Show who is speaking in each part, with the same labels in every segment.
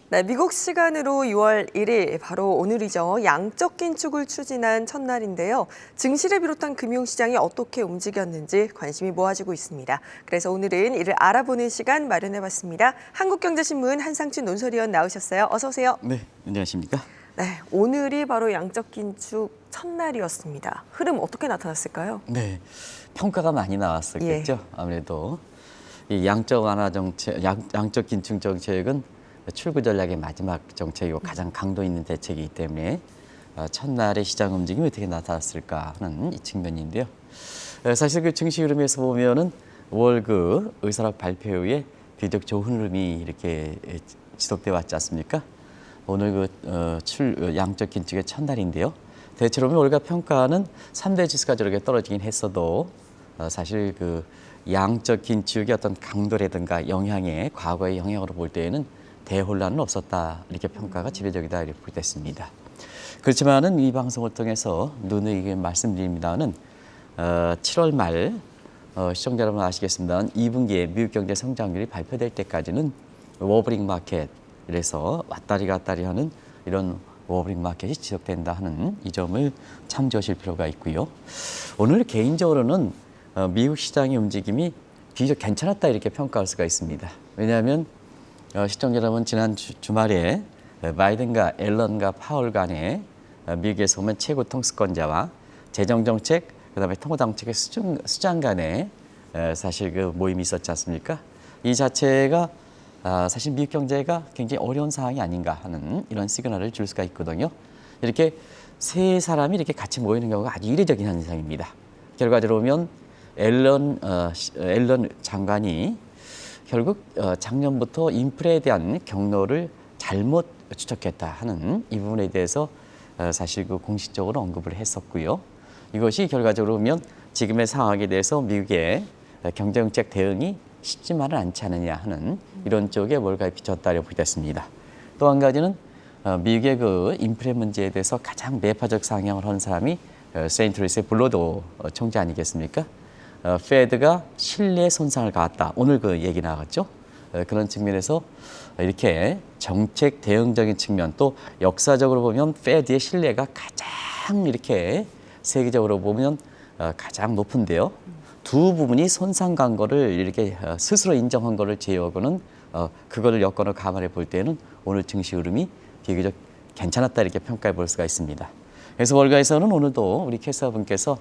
Speaker 1: 네, 미국 시간으로 6월 1일 바로 오늘이죠. 양적 긴축을 추진한 첫날인데요. 증시를 비롯한 금융시장이 어떻게 움직였는지 관심이 모아지고 있습니다. 그래서 오늘은 이를 알아보는 시간 마련해봤습니다. 한국경제신문 한상춘 논설위원 나오셨어요. 어서 오세요.
Speaker 2: 네, 안녕하십니까?
Speaker 1: 네, 오늘이 바로 양적 긴축 첫날이었습니다. 흐름 어떻게 나타났을까요?
Speaker 2: 네, 평가가 많이 나왔었겠죠. 아무래도 이 양적 완화 정책, 양적 긴축 정책은 출구 전략의 마지막 정책이고 가장 강도 있는 대책이기 때문에 첫날의 시장 움직임이 어떻게 나타났을까 하는 이 측면인데요. 사실 그 증시 흐름에서 보면은 월 그 의사락 발표 후에 비교적 좋은 흐름이 이렇게 지속돼 왔지 않습니까? 오늘 양적 긴축의 첫날인데요. 대체로 보면 월가 평가는 3대 지수가 저렇게 떨어지긴 했어도 사실 그 양적 긴축의 어떤 강도라든가 영향에 과거의 영향으로 볼 때에는 대혼란은 없었다 이렇게 평가가 지배적이다 이렇게 됐습니다. 그렇지만은 이 방송을 통해서 누누이 말씀드립니다는 7월 말 시청자 여러분 아시겠습니다만 2분기에 미국 경제 성장률이 발표될 때까지는 워버링 마켓 이래서 왔다리 갔다리 하는 이런 워버링 마켓이 지속된다 하는 이 점을 참조하실 필요가 있고요. 오늘 개인적으로는 미국 시장의 움직임이 비교적 괜찮았다 이렇게 평가할 수가 있습니다. 왜냐하면 시청자 여러분 지난 주말에 바이든과 앨런과 파월 간에 미국에서 보면 최고 통수권자와 재정정책 그다음에 통화정책의 수장 간에 사실 그 모임이 있었지 않습니까? 이 자체가 사실 미국 경제가 굉장히 어려운 상황이 아닌가 하는 이런 시그널을 줄 수가 있거든요. 이렇게 세 사람이 이렇게 같이 모이는 경우가 아주 이례적인 현상입니다. 결과적으로 보면 앨런 장관이 결국 작년부터 인플레에 대한 경로를 잘못 추적했다 하는 이 부분에 대해서 사실 그 공식적으로 언급을 했었고요. 이것이 결과적으로 보면 지금의 상황에 대해서 미국의 경제정책 대응이 쉽지만은 않지 않느냐 하는 이런 쪽에 뭘가에 비쳤다고 보겠습니다. 또 한 가지는 미국의 그 인플레 문제에 대해서 가장 매파적 상향을 한 사람이 세인트루이스의 블러도 총재 아니겠습니까? 페드가 신뢰 손상을 가했다. 오늘 그 얘기 나왔죠. 그런 측면에서 이렇게 정책 대응적인 측면 또 역사적으로 보면 페드의 신뢰가 가장 이렇게 세계적으로 보면 가장 높은데요. 두 부분이 손상간 거를 이렇게 스스로 인정한 거를 제외하고는 그거를 여건을 감안해 볼 때는 오늘 증시 흐름이 비교적 괜찮았다 이렇게 평가해 볼 수가 있습니다. 그래서 월가에서는 오늘도 우리 캐스터분께서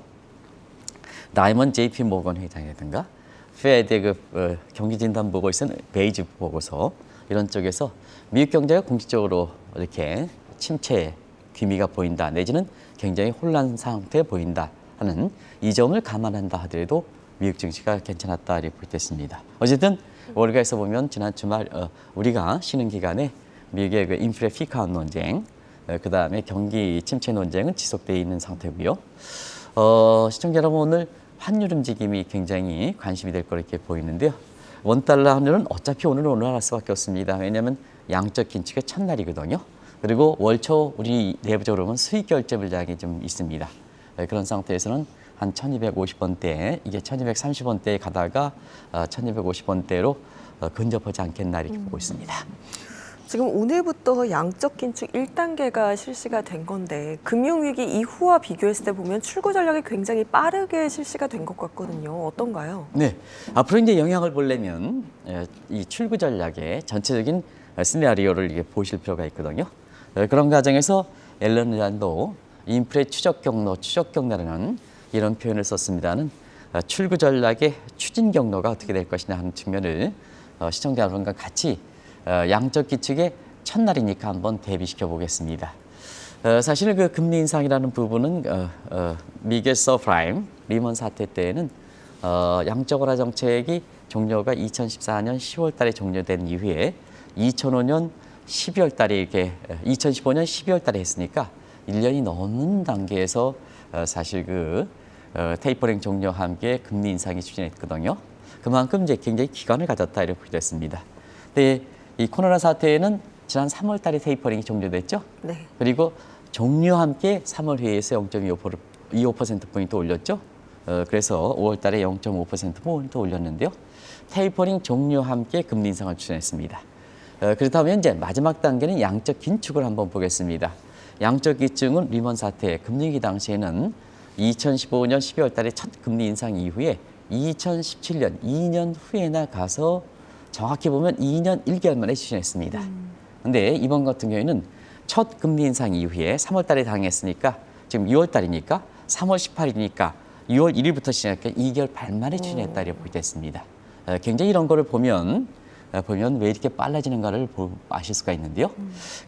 Speaker 2: 다이먼 JP 모건 회장이라든가 페드의 그 경기 진단 보고서 베이지 보고서 이런 쪽에서 미국 경제가 공식적으로 이렇게 침체 기미가 보인다 내지는 굉장히 혼란 상태에 보인다 하는 이 점을 감안한다 하더라도 미국 증시가 괜찮았다 이렇게 보겠습니다. 어쨌든 월가에서 보면 지난 주말 우리가 쉬는 기간에 미국의 그 인플레 피크아웃 논쟁 그다음에 경기 침체 논쟁은 지속되어 있는 상태고요. 시청자 여러분 오늘 환율 움직임이 굉장히 관심이 될 거 이렇게 보이는데요. 원달러 환율은 어차피 오늘은 올라갈 수밖에 없습니다. 왜냐하면 양적 긴축의 첫날이거든요. 그리고 월초 우리 내부적으로 보면 수익 결제 물량이 좀 있습니다. 그런 상태에서는 한 1250원대, 이게 1230원대에 가다가 1250원대로 근접하지 않겠나 이렇게 보고 있습니다.
Speaker 1: 지금 오늘부터 양적 긴축 1단계가 실시가 된 건데 금융위기 이후와 비교했을 때 보면 출구 전략이 굉장히 빠르게 실시가 된 것 같거든요. 어떤가요?
Speaker 2: 네, 앞으로 이제 영향을 보려면 이 출구 전략의 전체적인 시나리오를 이게 보실 필요가 있거든요. 그런 과정에서 앨런 의장도 인플레 추적 경로라는 이런 표현을 썼습니다는 출구 전략의 추진 경로가 어떻게 될 것이냐 하는 측면을 시청자 여러분과 같이 양적 기축의 첫날이니까 한번 대비시켜 보겠습니다. 사실 그 금리 인상이라는 부분은 미국의 서프라임 리먼 사태 때에는 양적 완화 정책이 종료가 2014년 10월 달에 종료된 이후에 2005년 12월 달에 이렇게 2015년 12월 달에 했으니까 1년이 넘는 단계에서 사실 그 테이퍼링 종료와 함께 금리 인상이 추진했거든요. 그만큼 이제 굉장히 기간을 가졌다 이렇게 보겠습니다. 근데 이 코로나 사태에는 지난 3월 달에 테이퍼링이 종료됐죠.
Speaker 1: 네.
Speaker 2: 그리고 종료와 함께 3월 회의에서 0.25%포인트 올렸죠. 그래서 5월 달에 0.5%포인트 올렸는데요. 테이퍼링 종료와 함께 금리 인상을 추진했습니다. 그렇다면 이제 마지막 단계는 양적 긴축을 한번 보겠습니다. 양적 긴축은 리먼 사태, 금융위기 당시에는 2015년 12월 달에 첫 금리 인상 이후에 2017년 2년 후에나 가서 정확히 보면 2년 1개월 만에 추진했습니다. 근데 이번 같은 경우에는 첫 금리 인상 이후에 3월 달에 당했으니까 지금 6월 달이니까 3월 18일이니까 6월 1일부터 시작해 2개월 반 만에 추진했다 이렇게 됐습니다. 굉장히 이런 거를 보면 왜 이렇게 빨라지는가를 아실 수가 있는데요.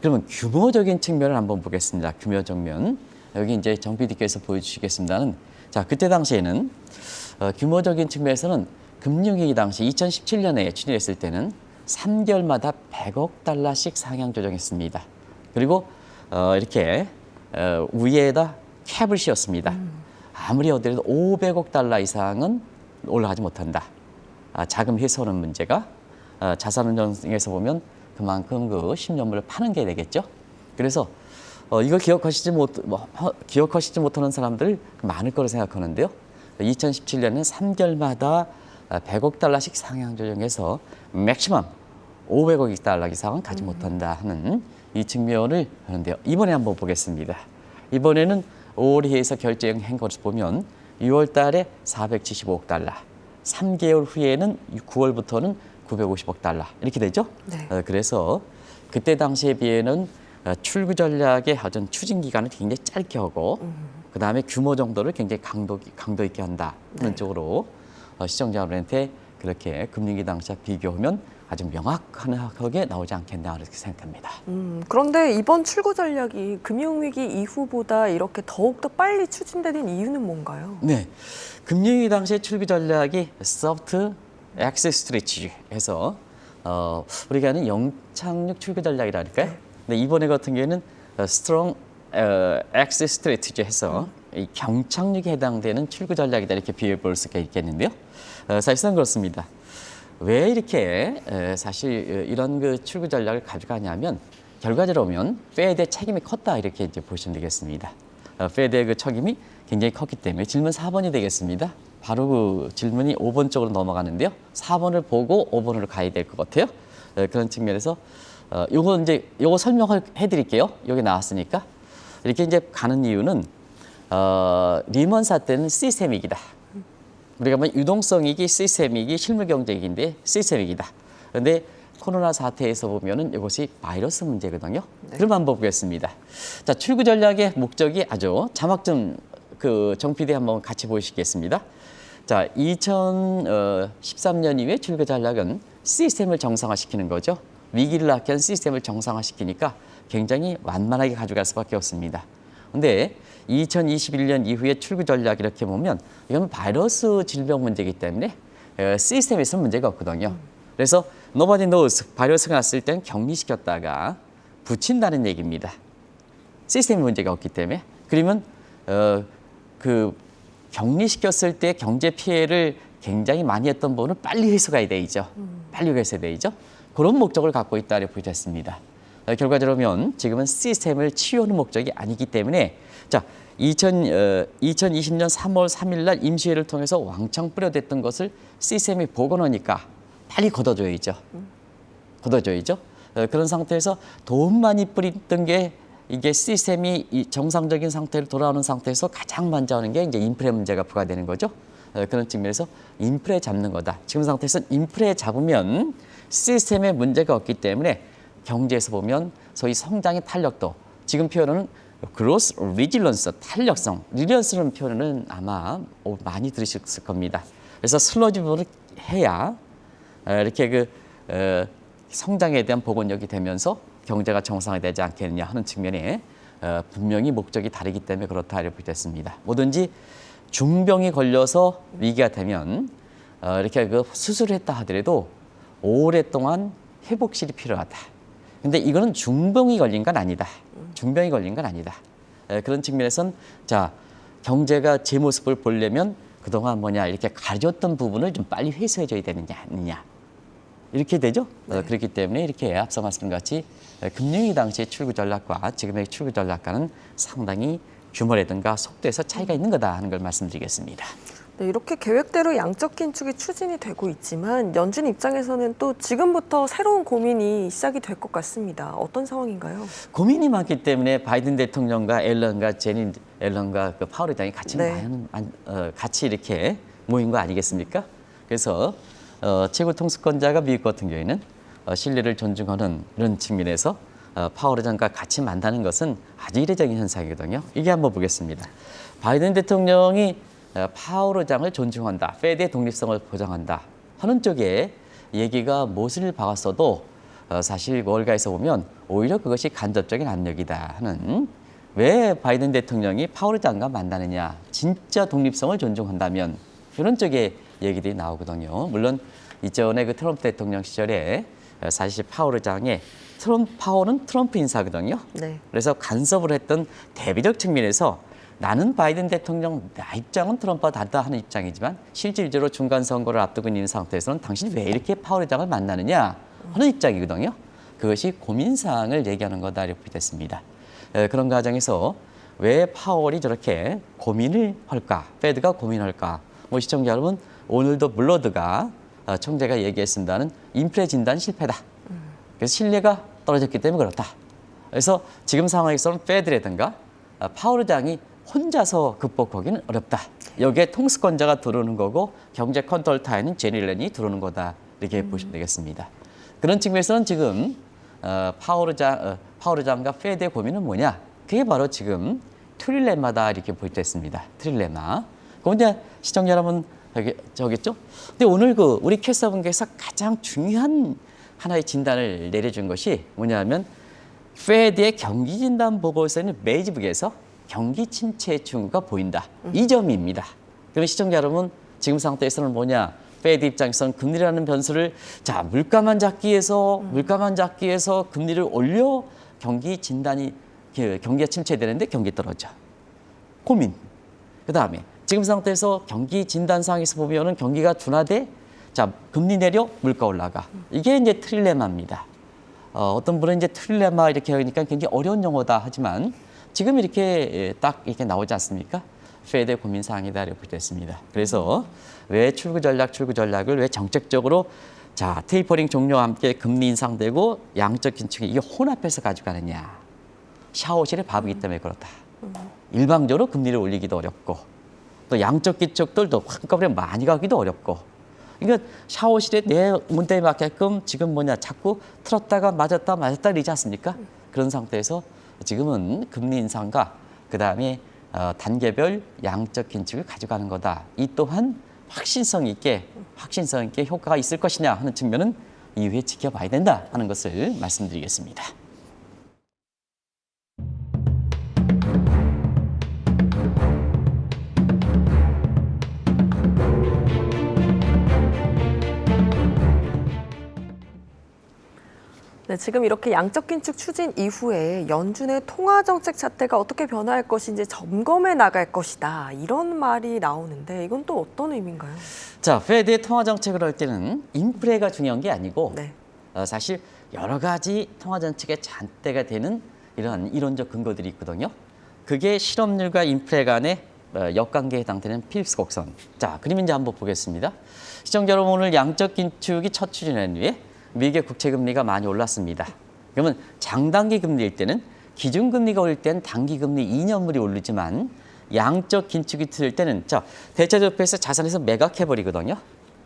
Speaker 2: 그러면 규모적인 측면을 한번 보겠습니다. 규모적 면. 여기 이제 정 PD께서 보여주시겠습니다는 자, 그때 당시에는 규모적인 측면에서는 금융위기 당시 2017년에 추진했을 때는 3개월마다 100억 달러씩 상향 조정했습니다. 그리고 이렇게 위에다 캡을 씌웠습니다. 아무리 어디라도 500억 달러 이상은 올라가지 못한다. 자금 회수하는 문제가 자산운용에서 보면 그만큼 그 10년물을 파는 게 되겠죠. 그래서 이거 기억하시지 못하는 사람들 많을 거로 생각하는데요. 2017년에는 3개월마다 100억 달러씩 상향 조정해서 맥시멈 500억 달러 이상은 가지 못한다 하는 이 측면을 하는데요. 이번에 한번 보겠습니다. 이번에는 올해에서 결정한 것을 보면 6월 달에 475억 달러, 3개월 후에는 9월부터는 950억 달러 이렇게 되죠.
Speaker 1: 네.
Speaker 2: 그래서 그때 당시에 비해는 출구 전략의 어떤 추진 기간을 굉장히 짧게 하고 그다음에 규모 정도를 굉장히 강도 있게 한다 하는 쪽으로 시청자분한테 그렇게 금융위기 당시와 비교하면 아주 명확하게 나오지 않겠나 이렇게 생각합니다.
Speaker 1: 그런데 이번 출구 전략이 금융위기 이후보다 이렇게 더욱더 빨리 추진되는 이유는 뭔가요?
Speaker 2: 네, 금융위기 당시의 출구 전략이 소프트 엑스 스트레치지 해서 우리가 하는 영착륙 출구 전략이랄까요?
Speaker 1: 네.
Speaker 2: 근데 이번에 같은 경우에는 스트롱 엑스 스트레치지 해서 이 경착륙에 해당되는 출구 전략이다 이렇게 비교해 볼 수가 있겠는데요. 사실상 그렇습니다. 왜 이렇게 사실 이런 그 출구 전략을 가져가냐면 결과적으로 보면 페드의 책임이 컸다 이렇게 이제 보시면 되겠습니다. 페드의 그 책임이 굉장히 컸기 때문에 질문 4번이 되겠습니다. 바로 그 질문이 5번 쪽으로 넘어가는데요. 4번을 보고 5번으로 가야 될 것 같아요. 그런 측면에서 요거 설명을 해드릴게요. 여기 나왔으니까 이렇게 이제 가는 이유는 리먼 사태는 시스템이기다. 우리가 뭐 유동성이기, 시스템이기, 실물 경제이기인데 시스템이기다. 그런데 코로나 사태에서 보면은 이것이 바이러스 문제거든요.
Speaker 1: 네.
Speaker 2: 그럼 한번 보겠습니다. 자, 출구 전략의 목적이 아주 자막 좀 정 PD 한번 같이 보시겠습니다. 자, 2013년 이후에 출구 전략은 시스템을 정상화시키는 거죠. 위기를 낳게 한 시스템을 정상화시키니까 굉장히 완만하게 가져갈 수밖에 없습니다. 근데 2021년 이후에 출구 전략 이렇게 보면 이건 바이러스 질병 문제이기 때문에 시스템에서 문제가 없거든요. 그래서 nobody knows 바이러스가 났을 땐 격리시켰다가 붙인다는 얘기입니다. 시스템 문제가 없기 때문에. 그러면 그 격리시켰을 때 경제 피해를 굉장히 많이 했던 부분을 빨리 회수가 되죠. 빨리 회수가 되죠. 그런 목적을 갖고 있다 이렇게 보였습니다. 결과적으로 보면 지금은 시스템을 치유하는 목적이 아니기 때문에 자 2020년 3월 3일 날 임시회를 통해서 왕창 뿌려댔던 것을 시스템이 복원하니까 빨리 걷어줘야죠. 걷어줘야죠. 그런 상태에서 돈 많이 뿌리던 게 이게 시스템이 정상적인 상태로 돌아오는 상태에서 가장 먼저 하는 게 이제 인프레 문제가 부과되는 거죠. 그런 측면에서 인프레 잡는 거다. 지금 상태에서 인프레 잡으면 시스템에 문제가 없기 때문에 경제에서 보면 소위 성장의 탄력도 지금 표현은 그로스 리질런스 탄력성 리질런스라는 표현은 아마 많이 들으셨을 겁니다. 그래서 슬러지 부분을 해야 이렇게 성장에 대한 복원력이 되면서 경제가 정상화되지 않겠느냐 하는 측면에 분명히 목적이 다르기 때문에 그렇다 이렇게 됐습니다. 뭐든지 중병이 걸려서 위기가 되면 이렇게 수술을 했다 하더라도 오랫동안 회복실이 필요하다. 근데 이거는 중병이 걸린 건 아니다. 중병이 걸린 건 아니다. 그런 측면에선 자 경제가 제 모습을 보려면 그동안 이렇게 가려졌던 부분을 좀 빨리 회수해줘야 되느냐 아니냐 이렇게 되죠.
Speaker 1: 네.
Speaker 2: 그렇기 때문에 이렇게 앞서 말씀드린 같이 금융위기 당시의 출구 전략과 지금의 출구 전략과는 상당히 규모라든가 속도에서 차이가 있는 거다 하는 걸 말씀드리겠습니다.
Speaker 1: 네, 이렇게 계획대로 양적 긴축이 추진이 되고 있지만 연준 입장에서는 또 지금부터 새로운 고민이 시작이 될 것 같습니다. 어떤 상황인가요?
Speaker 2: 고민이 많기 때문에 바이든 대통령과 앨런과 그 파월 의장이 같이
Speaker 1: 네.
Speaker 2: 같이 이렇게 모인 거 아니겠습니까? 그래서 최고 통수권자가 미국 같은 경우에는 신뢰를 존중하는 이런 측면에서 파월 의장과 같이 만나는 것은 아주 이례적인 현상이거든요. 이게 한번 보겠습니다. 바이든 대통령이 파월 의장을 존중한다, 페드의 독립성을 보장한다 하는 쪽에 얘기가 못을 박았어도 사실 월가에서 보면 오히려 그것이 간접적인 압력이다 하는, 왜 바이든 대통령이 파월 의장과 만나느냐, 진짜 독립성을 존중한다면 이런 쪽에 얘기들이 나오거든요. 물론 이전에 그 트럼프 대통령 시절에 사실 파월 의장의 파월은 트럼프 인사거든요.
Speaker 1: 네.
Speaker 2: 그래서 간섭을 했던 대비적 측면에서 나는 바이든 대통령, 나 입장은 트럼프와 다르다 하는 입장이지만 실질적으로 중간 선거를 앞두고 있는 상태에서는 당신이 왜 이렇게 파월 의장을 만나느냐 하는 입장이거든요. 그것이 고민사항을 얘기하는 거다 이렇게 됐습니다. 그런 과정에서 왜 파월이 저렇게 고민을 할까, 페드가 고민할까? 뭐 시청자 여러분, 오늘도 블러드가 총재가 얘기했습니다는 인플레 진단 실패다. 그래서 신뢰가 떨어졌기 때문에 그렇다. 그래서 지금 상황에서는 페드라든가 파월 의장이 혼자서 극복하기는 어렵다. 여기에 통수권자가 들어오는 거고 경제 컨설턴트인 제니 옐런이 들어오는 거다. 이렇게 보시면 되겠습니다. 그런 측면에서는 지금 파월 의장과 페드의 고민은 뭐냐? 그게 바로 지금 트릴레마다 이렇게 보였습니다. 트릴레마. 그런데 시청자 여러분 저겠죠? 근데 오늘 우리 캐스터분께서 가장 중요한 하나의 진단을 내려준 것이 뭐냐면 페드의 경기 진단 보고서에는 매지북에서 경기 침체 징후가 보인다. 이 점입니다. 그럼 시청자 여러분, 지금 상태에서는 뭐냐? 페드 입장에서는 금리라는 변수를 물가만 잡기 위해서 금리를 올려 경기가 침체되는데 경기 떨어져. 고민. 그다음에 지금 상태에서 경기 진단상에서 보면은 경기가 둔화돼. 금리 내려 물가 올라가. 이게 이제 트릴레마입니다. 어떤 분은 이제 트릴레마 이렇게 하니까 굉장히 어려운 용어다 하지만 지금 이렇게 딱 이렇게 나오지 않습니까? 페드의 고민 사항이다 이렇게 됐습니다. 그래서 왜 출구 전략을 왜 정책적으로 테이퍼링 종료와 함께 금리 인상되고 양적 긴축이 이게 혼합해서 가져가느냐? 샤워실의 밥이기 때문에 그렇다. 일방적으로 금리를 올리기도 어렵고 또 양적 긴축들도 한꺼번에 많이 가기도 어렵고. 그러니까 샤워실에 내 문대에 맞게끔 지금 자꾸 틀었다가 맞았다 이러지 않습니까? 그런 상태에서 지금은 금리 인상과 그다음에 단계별 양적 긴축을 가져가는 거다. 이 또한 확신성 있게 효과가 있을 것이냐 하는 측면은 이후에 지켜봐야 된다 하는 것을 말씀드리겠습니다.
Speaker 1: 네, 지금 이렇게 양적 긴축 추진 이후에 연준의 통화 정책 잣대가 어떻게 변화할 것인지 점검해 나갈 것이다. 이런 말이 나오는데 이건 또 어떤 의미인가요?
Speaker 2: 페드의 통화 정책을 할 때는 인플레가 중요한 게 아니고
Speaker 1: 네.
Speaker 2: 사실 여러 가지 통화 정책의 잣대가 되는 이런 이론적 근거들이 있거든요. 그게 실업률과 인플레 간의 역관계에 해당되는 필립스 곡선. 그림 이제 한번 보겠습니다. 시청자 여러분, 오늘 양적 긴축이 첫 추진한 후에 미국의 국채 금리가 많이 올랐습니다. 그러면 장단기 금리일 때는 기준금리가 오를 때는 단기금리 2년물이 오르지만 양적 긴축이 들을 때는 대체적폐에서 자산에서 매각해버리거든요.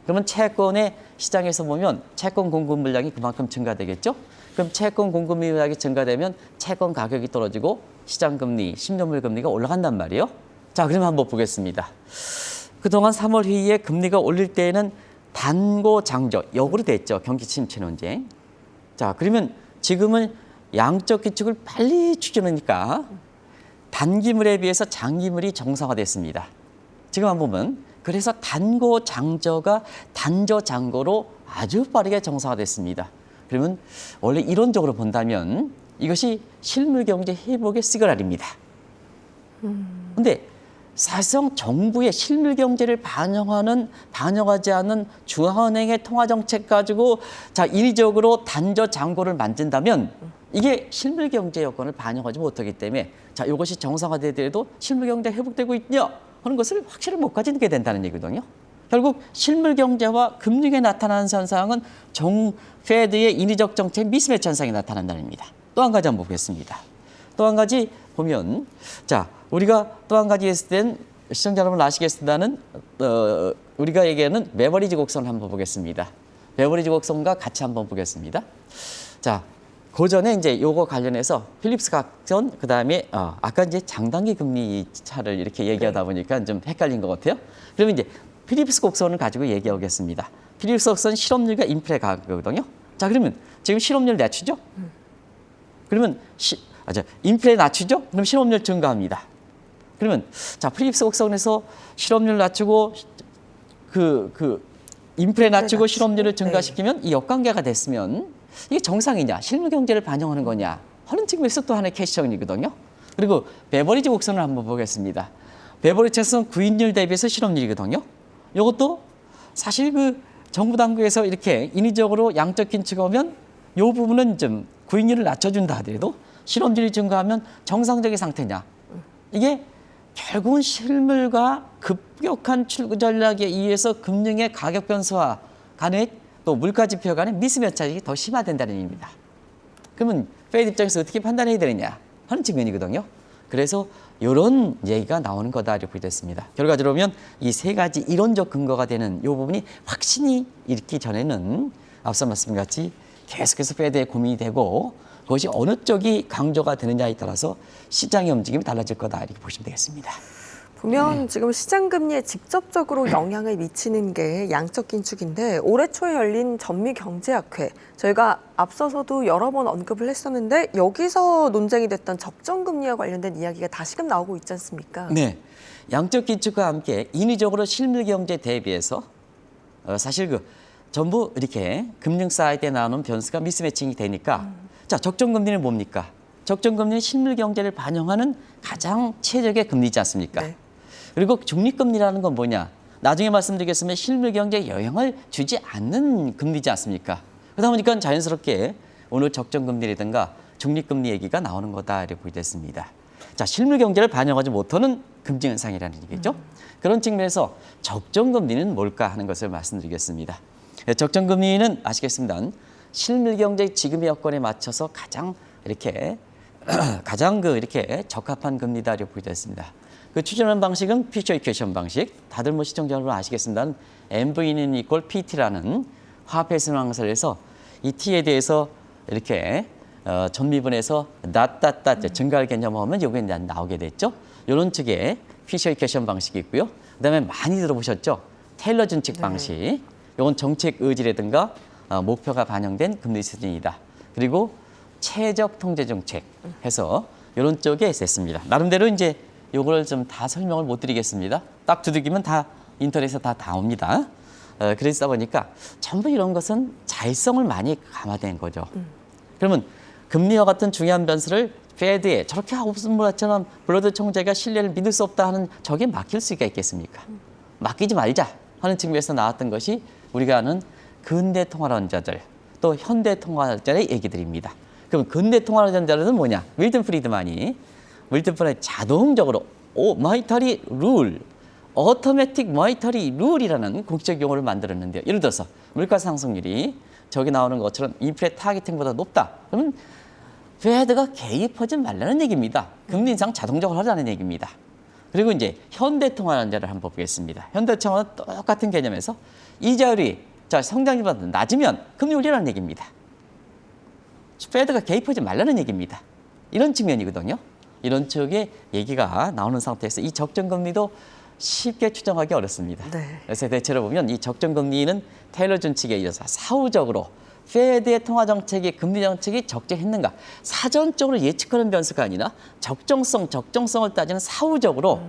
Speaker 2: 그러면 채권의 시장에서 보면 채권 공급 물량이 그만큼 증가되겠죠. 그럼 채권 공급 물량이 증가되면 채권 가격이 떨어지고 시장금리, 10년물 금리가 올라간단 말이에요. 그러면 한번 보겠습니다. 그동안 3월 회의에 금리가 올릴 때에는 단고 장저, 역으로 됐죠. 경기 침체 논쟁. 그러면 지금은 양적 긴축을 빨리 추진하니까 단기물에 비해서 장기물이 정상화됐습니다. 지금 한번 보면 그래서 단고 장저가 단저 장고로 아주 빠르게 정상화됐습니다. 그러면 원래 이론적으로 본다면 이것이 실물 경제 회복의 시그널입니다. 그런데 사실상 정부의 실물 경제를 반영하지 않은 중앙은행의 통화 정책 가지고 인위적으로 단저 장고를 만든다면 이게 실물 경제 여건을 반영하지 못하기 때문에 이것이 정상화되더라도 실물 경제 회복되고 있냐 하는 것을 확실히 못 가지게 된다는 얘기거든요. 결국 실물 경제와 금융에 나타나는 현상은 페드의 인위적 정책 미스매치 현상이 나타난다는 겁니다. 또 한 가지 한번 보겠습니다. 또 한 가지 보면, 자, 우리가 또 한 가지 했을 땐 시청자 여러분 아시겠습니다는 우리가 얘기하는 베버리지 곡선을 한번 보겠습니다. 베버리지 곡선과 같이 한번 보겠습니다. 자, 그 전에 이제 요거 관련해서 필립스 각선, 그 다음에 아까 이제 장단기 금리 차를 이렇게 얘기하다 보니까 좀 헷갈린 것 같아요. 그러면 이제 필립스 곡선을 가지고 얘기하겠습니다. 필립스 곡선 실업률과 인플레 가격이거든요. 자, 그러면 지금 실업률 낮추죠? 그러면 인플레 낮추죠? 그럼 실업률 증가합니다. 그러면 자, 필립스 곡선에서 실업률 낮추고 인플레 낮추고 실업률을 증가시키면 이 역관계가 됐으면 이게 정상이냐, 실물 경제를 반영하는 거냐 하는 측면에서 또 하나의 퀘스천이거든요. 그리고 베버리지 곡선을 한번 보겠습니다. 베버리지 곡선 구인율 대비해서 실업률이거든요. 이것도 사실 정부 당국에서 이렇게 인위적으로 양적 긴축하면 이 부분은 좀 구인율을 낮춰준다 하더라도 실업률이 증가하면 정상적인 상태냐. 이게 결국은 실물과 급격한 출구 전략에 의해서 금융의 가격 변수와 간의 또 물가 지표 간의 미스매치가 더 심화된다는 얘기입니다. 그러면 페드 입장에서 어떻게 판단해야 되느냐 하는 측면이거든요. 그래서 이런 얘기가 나오는 거다 이렇게 됐습니다. 결과적으로 보면 이 세 가지 이론적 근거가 되는 이 부분이 확신이 있기 전에는 앞서 말씀같이 계속해서 페드에 고민이 되고 그것이 어느 쪽이 강조가 되느냐에 따라서 시장의 움직임이 달라질 거다 이렇게 보시면 되겠습니다.
Speaker 1: 보면 지금 시장 금리에 직접적으로 영향을 미치는 게 양적 긴축인데 올해 초에 열린 전미 경제학회 저희가 앞서서도 여러 번 언급을 했었는데 여기서 논쟁이 됐던 적정 금리와 관련된 이야기가 다시금 나오고 있지 않습니까?
Speaker 2: 네, 양적 긴축과 함께 인위적으로 실물 경제 대비해서 사실 전부 이렇게 금융 사이드에 나오는 변수가 미스매칭이 되니까 자, 적정 금리는 뭡니까? 적정 금리는 실물 경제를 반영하는 가장 최적의 금리지 않습니까?
Speaker 1: 네.
Speaker 2: 그리고 중립금리라는 건 뭐냐? 나중에 말씀드리겠으면 실물 경제에 영향을 주지 않는 금리지 않습니까? 그러다 보니까 자연스럽게 오늘 적정금리라든가 중립금리 얘기가 나오는 거다 이렇게 보게 됐습니다. 자, 실물 경제를 반영하지 못하는 금리 현상이라는 얘기죠. 그런 측면에서 적정금리는 뭘까 하는 것을 말씀드리겠습니다. 적정금리는 아시겠습니다. 실물 경제 지금의 여건에 맞춰서 가장 이렇게 이렇게 적합한 금리다 이렇게 보게 됐습니다. 추진하는 방식은 퓨처 이퀘이션 방식. 다들 뭐 시청자 여러분 아시겠습니다. MV는 이퀄 PT라는 화폐 순환설에서 이 T에 대해서 이렇게 전미분해서 증가할 개념하면 여기에 나오게 됐죠. 이런 측의 퓨처 이퀘이션 방식이 있고요. 그다음에 많이 들어보셨죠. 테일러 준칙 방식. 이건 정책 의지라든가 목표가 반영된 금리 수준이다. 그리고 최적 통제 정책 해서 이런 쪽에 있었습니다. 나름대로 이제 요걸 좀 다 설명을 못 드리겠습니다. 딱 두들기면 다 인터넷에 다 나옵니다. 그러다 보니까 전부 이런 것은 자율성을 많이 감화된 거죠. 그러면 금리와 같은 중요한 변수를 페드에 저렇게 하고 무슨 뭐처럼 블러드 총재가 신뢰를 믿을 수 없다 하는 저게 맡길 수가 있겠습니까? 맡기지 말자 하는 측면에서 나왔던 것이 우리가 아는 근대 통화론자들 또 현대 통화론자의 얘기들입니다. 그럼 근대 통화론자들은 뭐냐? 밀턴 프리드만이 자동적으로 모니터리 룰, 오토매틱 모니터리 룰이라는 공식적 용어를 만들었는데요. 예를 들어서 물가 상승률이 저기 나오는 것처럼 인플레 타겟팅보다 높다. 그러면 페드가 개입하지 말라는 얘기입니다. 금리 인상 자동적으로 하라는 얘기입니다. 그리고 이제 현대통화론자를 한번 보겠습니다. 현대통화는 똑같은 개념에서 이자율이 성장률보다 낮으면 금리 올리라는 얘기입니다. 페드가 개입하지 말라는 얘기입니다. 이런 측면이거든요. 이런 쪽의 얘기가 나오는 상태에서 이 적정금리도 쉽게 추정하기 어렵습니다.
Speaker 1: 네.
Speaker 2: 그래서 대체로 보면 이 적정금리는 테일러 준칙에 이어서 사후적으로 페드의 통화정책이 금리 정책이 적정했는가 사전적으로 예측하는 변수가 아니라 적정성을 따지는 사후적으로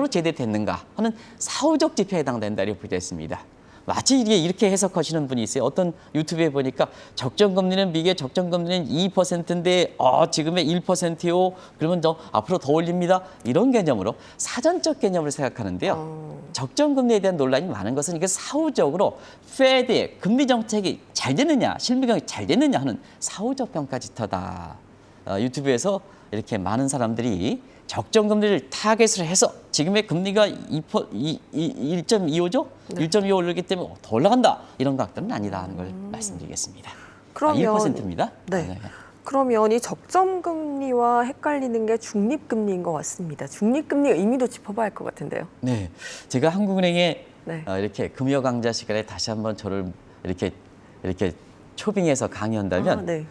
Speaker 2: 제대됐는가 하는 사후적 지표에 해당된다 이렇게 되어 있습니다. 마치 이렇게 해석하시는 분이 있어요. 어떤 유튜브에 보니까 적정금리는 미국의 적정금리는 2%인데 지금의 1%요. 그러면 앞으로 더 올립니다. 이런 개념으로 사전적 개념을 생각하는데요. 적정금리에 대한 논란이 많은 것은 이게 사후적으로 페드의 금리 정책이 잘 되느냐, 실물 경영이 잘 되느냐 하는 사후적 평가 지터다. 유튜브에서 이렇게 많은 사람들이 적정 금리를 타겟으로 해서 지금의 금리가 1.25죠?
Speaker 1: 네.
Speaker 2: 1.25 오르기 때문에 더 올라간다. 이런 각도는 아니다 하는 걸 말씀드리겠습니다.
Speaker 1: 그러면
Speaker 2: 1%입니다.
Speaker 1: 네. 그러면 이 적정금리와 헷갈리는 게 중립금리인 것 같습니다. 중립금리 의미도 짚어봐야 할 것 같은데요.
Speaker 2: 네, 제가 한국은행에
Speaker 1: 네.
Speaker 2: 이렇게 금요 강좌 시간에 다시 한번 저를 이렇게 초빙해서 강의한다면
Speaker 1: 네.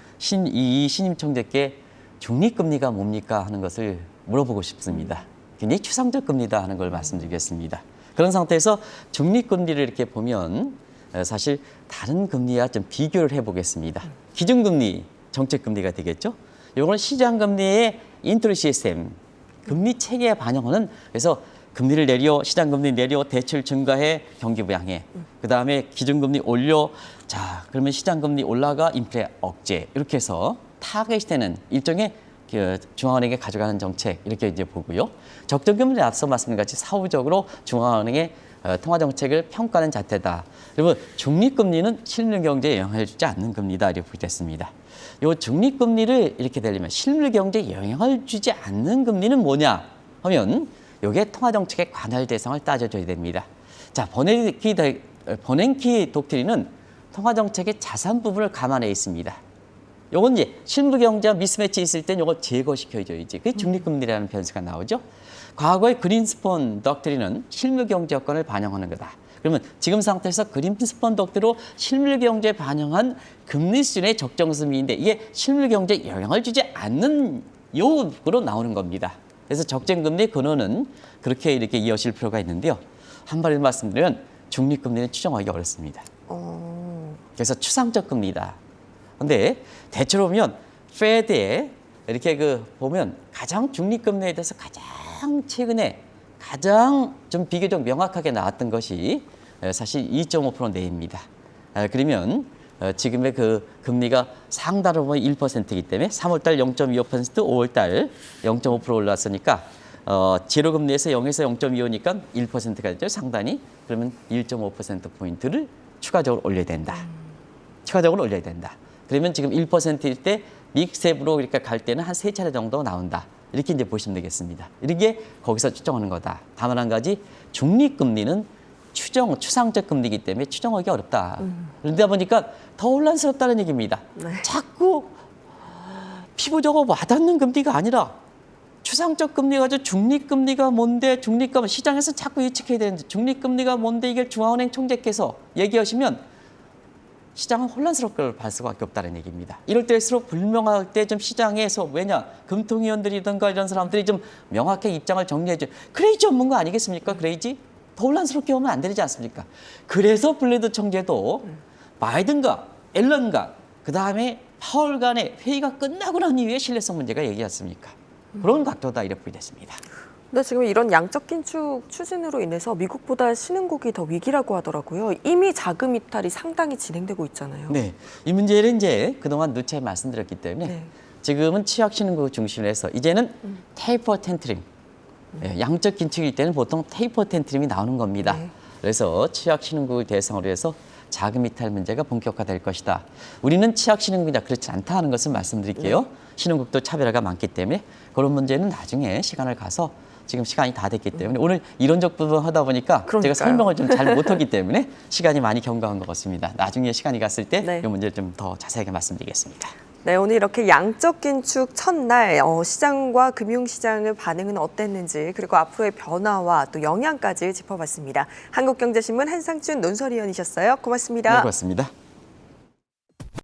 Speaker 2: 이 신임 총재께 중립금리가 뭡니까 하는 것을 물어보고 싶습니다. 굉장히 추상적 금리다 하는 걸 말씀드리겠습니다. 그런 상태에서 중립금리를 이렇게 보면 사실 다른 금리와 좀 비교를 해보겠습니다. 기준금리, 정책금리가 되겠죠. 이거는 시장금리의 인트로 시스템, 금리 체계에 반영하는 그래서 금리를 내려, 시장금리 내려, 대출 증가해, 경기 부양해. 그다음에 기준금리 올려, 자 그러면 시장금리 올라가, 인플레 억제. 이렇게 해서 타겟이 되는 일종의 중앙은행에 가져가는 정책 이렇게 이제 보고요. 적정금리를 앞서 말씀드린 같이 사후적으로 중앙은행의 통화 정책을 평가하는 자태다. 여러분 중립금리는 실물 경제에 영향을 주지 않는 금리다 이렇게 보겠습니다. 이 중립금리를 이렇게 되려면 실물 경제에 영향을 주지 않는 금리는 뭐냐 하면 이게 통화 정책의 관할 대상을 따져줘야 됩니다. 자 버냉키 독트린은 통화 정책의 자산 부분을 감안해 있습니다. 요건 이제 실물 경제와 미스매치 있을 땐 요걸 제거시켜줘야지. 그게 중립금리라는 변수가 나오죠. 과거의 그린스폰 독트린은 실물 경제 여건을 반영하는 거다. 그러면 지금 상태에서 그린스폰 독트린으로 실물 경제에 반영한 금리 수준의 적정금리인데 이게 실물 경제에 영향을 주지 않는 요구로 나오는 겁니다. 그래서 적정금리 근원은 그렇게 이렇게 이어질 필요가 있는데요. 한 발을 말씀드리면 중립금리는 추정하기 어렵습니다. 그래서 추상적 금리다. 근데 대체로 보면 페드에 이렇게 보면 가장 중립금리에 대해서 가장 최근에 가장 좀 비교적 명확하게 나왔던 것이 사실 2.5% 내입니다. 그러면 지금의 그 금리가 상단으로 보면 1%이기 때문에 3월달 0.25%, 5월달 0.5% 올랐으니까 제로금리에서 0에서 0.25니까 1%가 되죠. 상단이. 그러면 1.5%포인트를 추가적으로 올려야 된다. 추가적으로 올려야 된다. 그러면 지금 1%일 때 믹스앱으로 이렇게 갈 때는 한 3차례 정도 나온다. 이렇게 이제 보시면 되겠습니다. 이게 거기서 추정하는 거다. 다만 한 가지 중립금리는 추상적 금리이기 때문에 추정하기 어렵다. 그러다 보니까 더 혼란스럽다는 얘기입니다.
Speaker 1: 네.
Speaker 2: 자꾸 피부적으로 와닿는 금리가 아니라 추상적 금리가 아니라 중립금리가 뭔데 중립금 시장에서 자꾸 예측해야 되는데 중립금리가 뭔데 이게 중앙은행 총재께서 얘기하시면 시장은 혼란스럽게 볼 수밖에 없다는 얘기입니다. 이럴 때일수록 불명확할 때 좀 시장에서 왜냐 금통위원들이든가 이런 사람들이 좀 명확하게 입장을 정리해줘. 크레이지 전문가 아니겠습니까? 크레이지? 더 혼란스럽게 오면 안 되지 않습니까? 그래서 블레드 총재도 바이든과 앨런과 그다음에 파월 간의 회의가 끝나고 난 이후에 신뢰성 문제가 얘기지 않습니까? 그런 각도다 이렇게 됐습니다.
Speaker 1: 근데 지금 이런 양적 긴축 추진으로 인해서 미국보다 신흥국이 더 위기라고 하더라고요. 이미 자금 이탈이 상당히 진행되고 있잖아요.
Speaker 2: 네, 이 문제를 이제 그동안 누차게 말씀드렸기 때문에
Speaker 1: 네.
Speaker 2: 지금은 취약 신흥국 중심으로 해서 이제는 테이퍼 텐트림, 양적 긴축일 때는 보통 테이퍼 텐트림이 나오는 겁니다.
Speaker 1: 네.
Speaker 2: 그래서 취약 신흥국을 대상으로 해서 자금 이탈 문제가 본격화될 것이다. 우리는 취약 신흥국이다 그렇지 않다 하는 것을 말씀드릴게요. 신흥국도 차별화가 많기 때문에 그런 문제는 나중에 시간을 가서 지금 시간이 다 됐기 때문에 오늘 이론적 부분 하다 보니까
Speaker 1: 그러니까요.
Speaker 2: 제가 설명을 좀 잘 못하기 때문에 시간이 많이 경과한 것 같습니다. 나중에 시간이 갔을 때 이
Speaker 1: 네.
Speaker 2: 문제를 좀 더 자세하게 말씀드리겠습니다.
Speaker 1: 네, 오늘 이렇게 양적 긴축 첫날 시장과 금융시장의 반응은 어땠는지 그리고 앞으로의 변화와 또 영향까지 짚어봤습니다. 한국경제신문 한상준 논설위원이셨어요. 고맙습니다.
Speaker 2: 네, 고맙습니다.